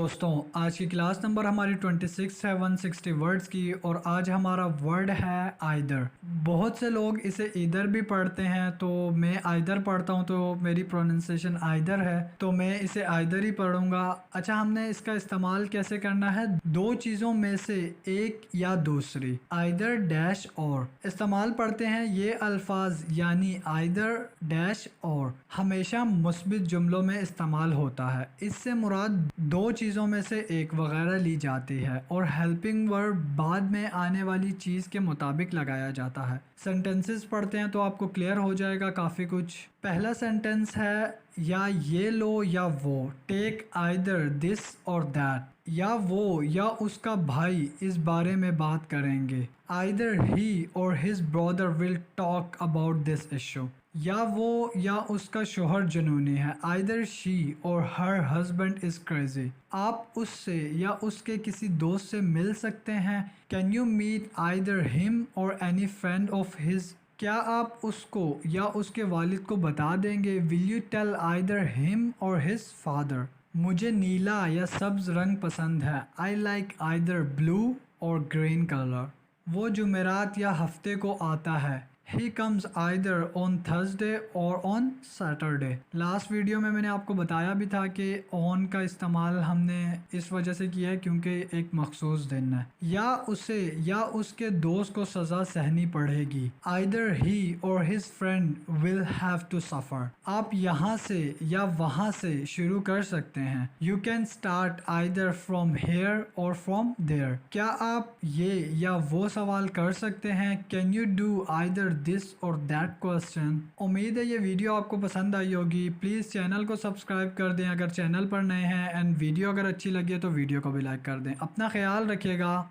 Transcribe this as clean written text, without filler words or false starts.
दोस्तों, आज की क्लास नंबर हमारी 26 है 160 वर्ड्स की और आज हमारा वर्ड है आइदर। बहुत से लोग इसे इधर भी पढ़ते हैं, तो मैं आइदर पढ़ता हूं, तो मेरी प्रोनाउंसिएशन आइदर है, तो मैं इसे आइदर ही पढ़ूंगा। अच्छा, हमने इसका इस्तेमाल कैसे करना है? दो चीज़ों में से एक या दूसरी, आइदर डैश और इस्तेमाल पढ़ते हैं। ये अल्फाज यानी आइदर डैश और हमेशा मुस्बित जुमलों में इस्तेमाल होता है। इससे मुराद दो चीज़ों में से एक वगैरह ली जाती है और हेल्पिंग वर्ब बाद में आने वाली चीज़ के मुताबिक लगाया जाता है। सेंटेंसेस पढ़ते हैं तो आपको क्लियर हो जाएगा काफ़ी कुछ। पहला सेंटेंस है या ये लो या वो, टेक आइदर दिस और दैट। या वो या उसका भाई इस बारे में बात करेंगे। आइदर ही और his brother will talk about this issue. या वो या उसका शोहर जुनूनी है। आइदर शी और हर हस्बैंड इज़ क्रेजी। आप उससे या उसके किसी दोस्त से मिल सकते हैं। Can you meet either him or any friend of his. क्या आप उसको या उसके वालिद को बता देंगे। Will you tell either him or his father. मुझे नीला या सब्ज रंग पसंद है। I like either blue or green colour. वो जुमेरात या हफ्ते को आता है। He comes either on Thursday or on Saturday। Last video में मैंने आपको बताया भी था कि on का इस्तेमाल हमने इस वजह से किया है क्योंकि एक मखसूस दिन है। या उसे या उसके दोस्त को सज़ा सहनी पड़ेगी। Either he or his friend will have to suffer। आप यहाँ से या वहाँ से शुरू कर सकते हैं। You can start either from here or from there। क्या आप ये या वो सवाल कर सकते हैं। Can you do either this और दैट क्वेश्चन। उम्मीद है ये वीडियो आपको पसंद आई होगी। प्लीज़ चैनल को सब्सक्राइब कर दें अगर चैनल पर नए हैं, एंड वीडियो अगर अच्छी लगी है तो वीडियो को भी लाइक कर दें। अपना ख्याल रखिएगा।